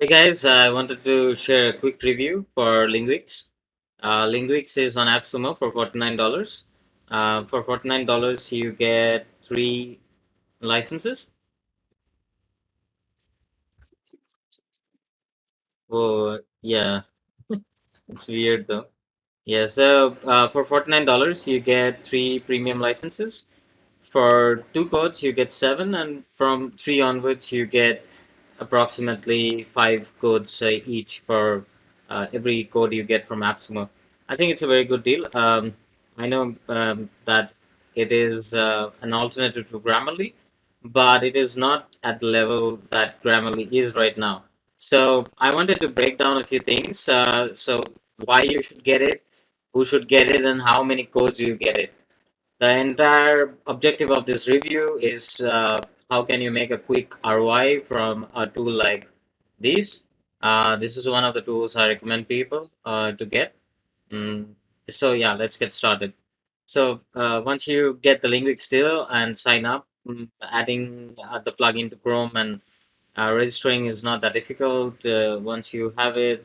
Hey guys, I wanted to share a quick review for Linguix. Linguix is on AppSumo for $49. For $49, you get three licenses. Oh, yeah, it's weird though. Yeah, so for $49, you get three premium licenses. For two codes, you get seven, and from three onwards, you get approximately five codes each for every code you get from AppSumo. I think it's a very good deal. I know that it is an alternative to Grammarly, but it is not at the level that Grammarly is right now. So I wanted to break down a few things. So why you should get it, who should get it, and how many codes you get it. The entire objective of this review is how can you make a quick ROI from a tool like this. This is one of the tools I recommend people to get. Mm, so yeah, let's get started. So once you get the Linguix still and sign up, adding the plugin to Chrome and registering is not that difficult. Once you have it,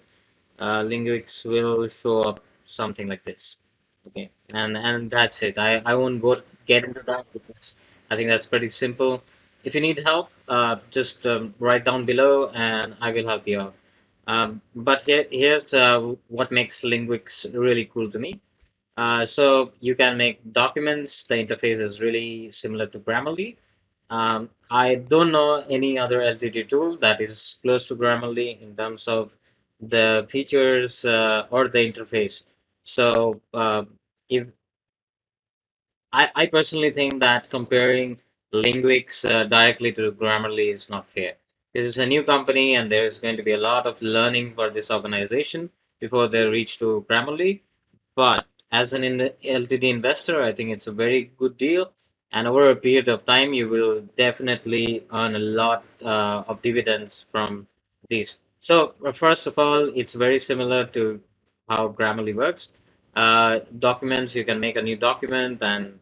Linguix will show up something like this. Okay, and that's it. I won't go get into that because I think that's pretty simple. If you need help, just write down below and I will help you out. But here's what makes Linguix really cool to me. So you can make documents. The interface is really similar to Grammarly. I don't know any other LTD tool that is close to Grammarly in terms of the features or the interface. So if I personally think that comparing Linguix directly to Grammarly is not fair. This is a new company, and there is going to be a lot of learning for this organization before they reach to Grammarly. But as an LTD investor, I think it's a very good deal. And over a period of time, you will definitely earn a lot of dividends from these. So, first of all, it's very similar to how Grammarly works. Documents, you can make a new document, and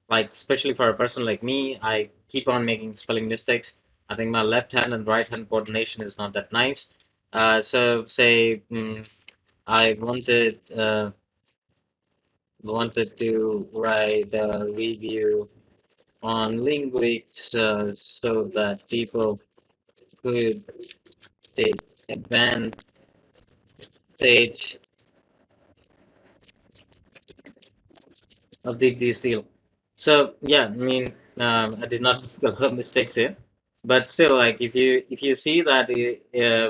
like, especially for a person like me, I keep on making spelling mistakes. I think my left hand and right hand coordination is not that nice. So, say, I wanted to write a review on Linguix so that people could take advantage of this deal. So yeah, I mean, I did not make a lot of mistakes here, but still, like if you see that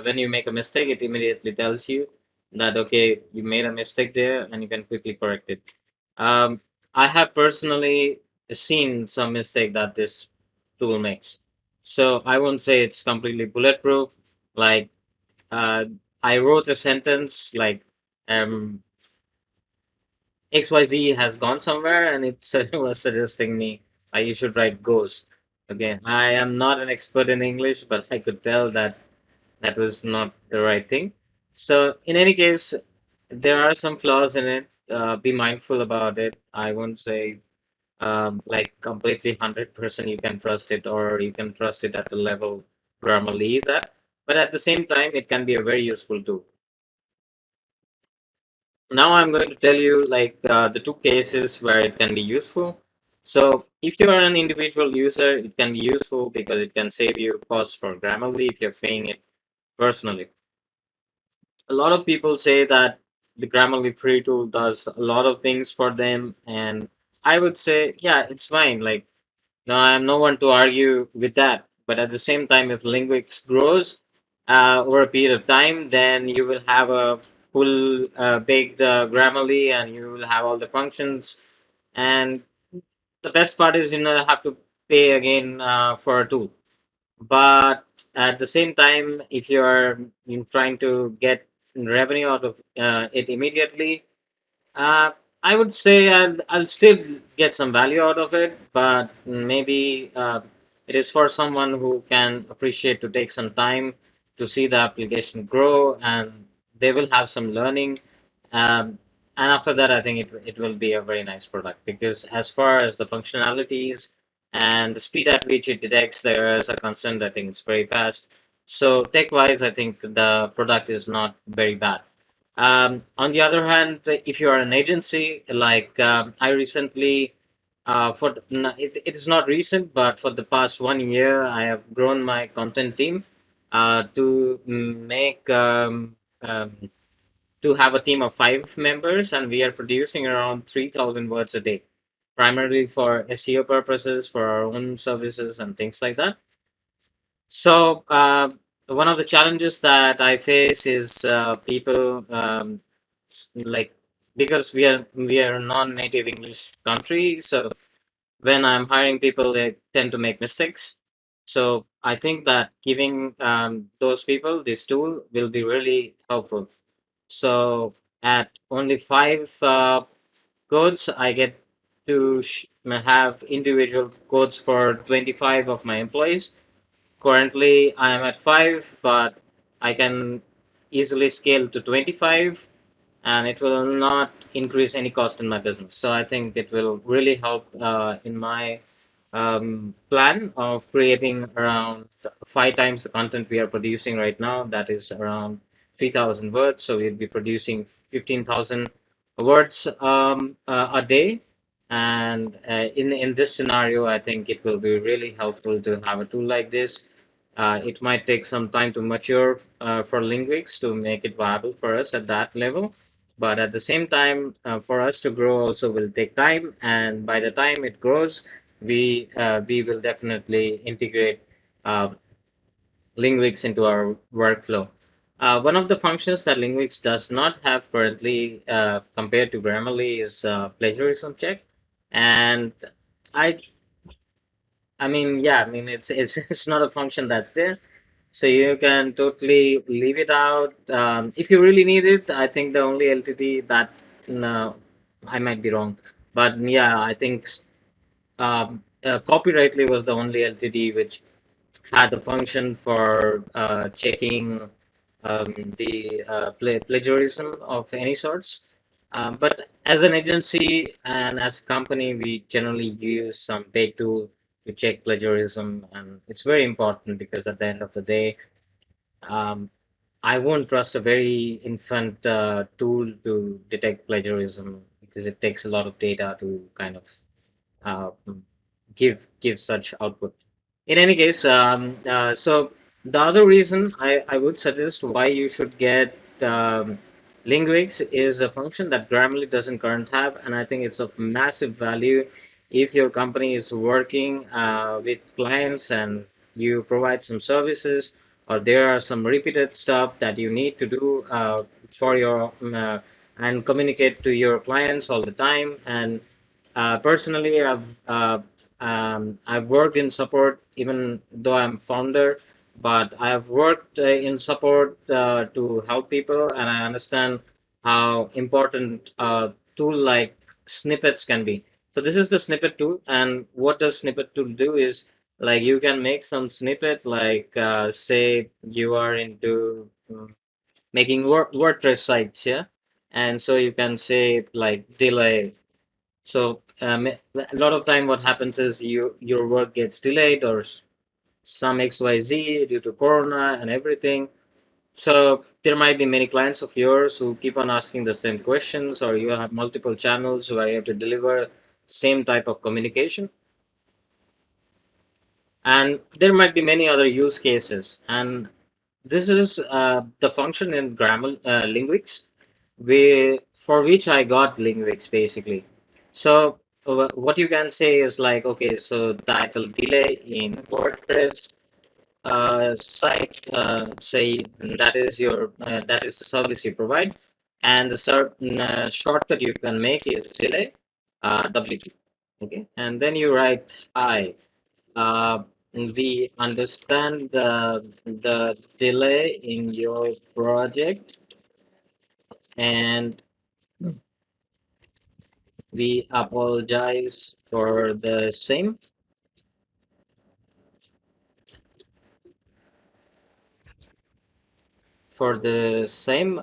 when you make a mistake, it immediately tells you that okay, you made a mistake there, and you can quickly correct it. Um, I have personally seen some mistake that this tool makes. So I won't say it's completely bulletproof. Like uh, I wrote a sentence like um, XYZ has gone somewhere and it was suggesting me you should write goes. Okay, I am not an expert in English, but I could tell that that was not the right thing. So in any case, there are some flaws in it. Be mindful about it. I won't say like completely 100% you can trust it or you can trust it at the level Grammarly is at. But at the same time, it can be a very useful tool. Now I'm going to tell you like the two cases where it can be useful. So if you are an individual user, it can be useful because it can save you costs for Grammarly if you're paying it personally. A lot of people say that the Grammarly free tool does a lot of things for them, and I would say, yeah, it's fine. Like, no, I'm no one to argue with that. But at the same time, if Linguix grows over a period of time, then you will have a full baked Grammarly, and you will have all the functions. And the best part is you know have to pay again for a tool. But at the same time, if you're trying to get revenue out of it immediately, uh, I would say I'll still get some value out of it, but maybe it is for someone who can appreciate to take some time to see the application grow, and they will have some learning. Um, and after that, I think it will be a very nice product because as far as the functionalities and the speed at which it detects the errors are concerned, I think it's very fast. So tech-wise, I think the product is not very bad. On the other hand, if you are an agency, like I recently, it is not recent, but for the past 1 year, I have grown my content team to make to have a team of 5 members, and we are producing around 3,000 words a day, primarily for SEO purposes, for our own services and things like that. So, one of the challenges that I face is people like because we are a non-native English country, so when I'm hiring people, they tend to make mistakes. So I think that giving those people this tool will be really helpful. So at only 5 codes, I get to have individual codes for 25 of my employees. Currently, I am at 5, but I can easily scale to 25, and it will not increase any cost in my business. So I think it will really help in my plan of creating around 5 times the content we are producing right now. That is around 3,000 words. So we'll be producing 15,000 words a day. And in this scenario, I think it will be really helpful to have a tool like this. It might take some time to mature for Linguix to make it viable for us at that level. But at the same time, for us to grow also will take time. And by the time it grows, we will definitely integrate uh, Linguix into our workflow. One of the functions that Linguix does not have currently compared to Grammarly is plagiarism check. And I I mean, yeah, I mean it's it's not a function that's there, so you can totally leave it out. If you really need it, I think the only LTD that no, I might be wrong, but yeah, I think copyrightly was the only LTD which had a function for checking the plagiarism of any sorts. But as an agency and as a company, we generally use some paid tool to check plagiarism, and it's very important because at the end of the day, um, I won't trust a very infant tool to detect plagiarism because it takes a lot of data to kind of uh, give such output. In any case, so the other reason I would suggest why you should get Linguix is a function that Grammarly doesn't currently have, and I think it's of massive value if your company is working with clients and you provide some services, or there are some repeated stuff that you need to do for your and communicate to your clients all the time. And personally, I've worked in support even though I'm founder, but I've worked in support to help people, and I understand how important a tool like snippets can be. So this is the snippet tool, and what does snippet tool do is like you can make some snippet, like say you are into making WordPress sites, yeah, and so you can say like delay. So a lot of time what happens is your work gets delayed or some XYZ due to Corona and everything. So there might be many clients of yours who keep on asking the same questions, or you have multiple channels where you have to deliver same type of communication. And there might be many other use cases. And this is the function in grammar Linguix for which I got Linguix basically. So what you can say is like, okay, so title delay in WordPress site, say that is the service you provide, and the shortcut you can make is delay WT. Okay, and then you write hi. We understand the delay in your project, and we apologize for the same. For the same,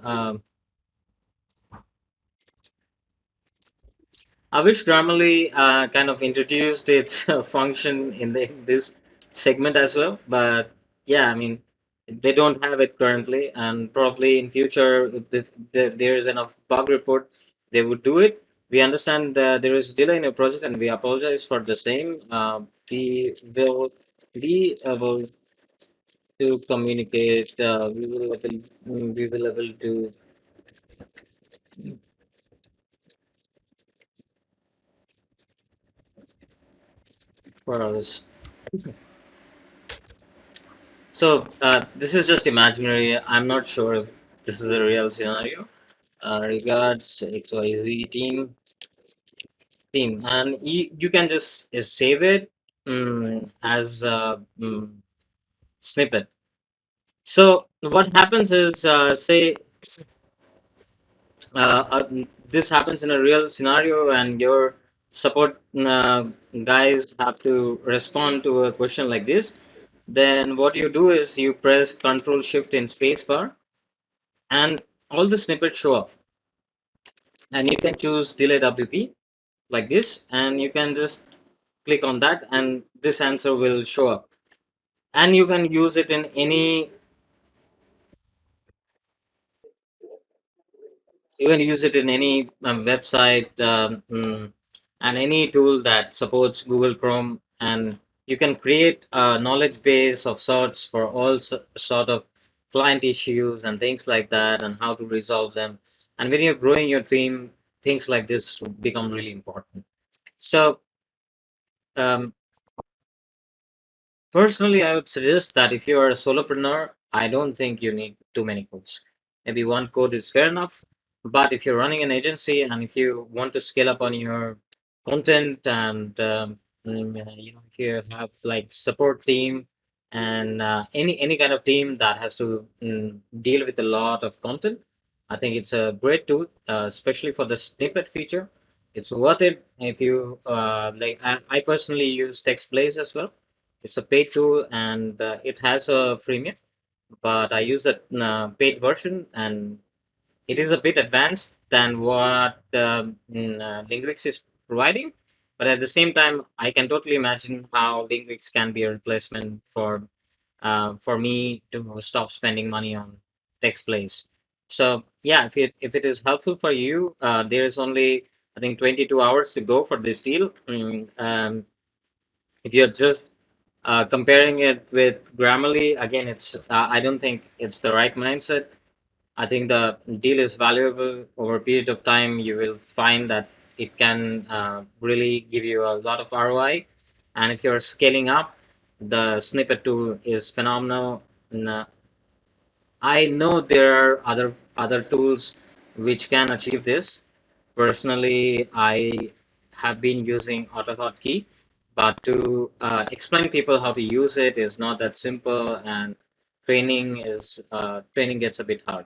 I wish Grammarly kind of introduced its function in this segment as well. But yeah, I mean, They don't have it currently, and probably in future, if there is enough bug report, they would do it. We understand that there is delay in your project, and we apologize for the same. We will be able to communicate. We will able to for us. So this is just imaginary. I'm not sure if this is a real scenario. Regards XYZ team, and you can just save it as a snippet. So what happens is, say this happens in a real scenario, and your support guys have to respond to a question like this. Then what you do is you press Control Shift in spacebar, and all the snippets show up. And you can choose Delay WP like this, and you can just click on that, and this answer will show up. And you can use it in any you can use it in any website, and any tool that supports Google Chrome, and you can create a knowledge base of sorts for all sort of client issues and things like that, and how to resolve them. And when you're growing your team, things like this become really important. So um, personally, I would suggest that if you are a solopreneur, I don't think you need too many codes. Maybe one code is fair enough. But if you're running an agency and if you want to scale up on your content, and if you have like support team, and any kind of team that has to deal with a lot of content, I think it's a great tool, especially for the snippet feature. It's worth it if you like. I personally use TextBlaze as well. It's a paid tool, and it has a freemium, but I use the paid version, and it is a bit advanced than what Linguix is providing. But at the same time, I can totally imagine how Linguix can be a replacement for me to stop spending money on text plays. So yeah, if it is helpful for you, there is only, I think, 22 hours to go for this deal. If you're just comparing it with Grammarly, again, I don't think it's the right mindset. I think the deal is valuable over a period of time. You will find that it can really give you a lot of ROI. And if you're scaling up, the snippet tool is phenomenal. And, I know there are other tools which can achieve this. Personally, I have been using AutoHotkey, but to explain people how to use it is not that simple, and training gets a bit hard.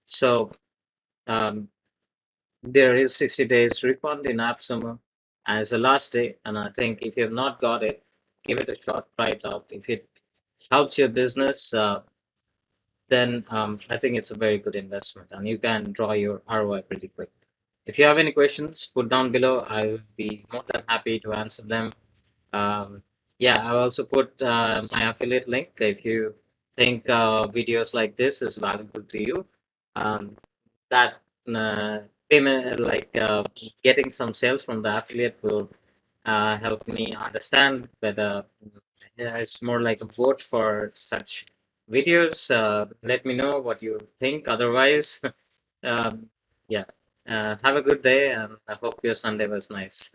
So um, there is 60 days refund in App Summer as the last day, and I think if you have not got it, give it a shot, try it out. If it helps your business, then I think it's a very good investment, and you can draw your ROI pretty quick. If you have any questions, put down below. I will be more than happy to answer them. Um, yeah, I'll also put my affiliate link if you think videos like this is valuable to you. Um, that payment, like getting some sales from the affiliate, will help me understand whether it's more like a vote for such videos. Let me know what you think. Otherwise, um, yeah, have a good day, and I hope your Sunday was nice.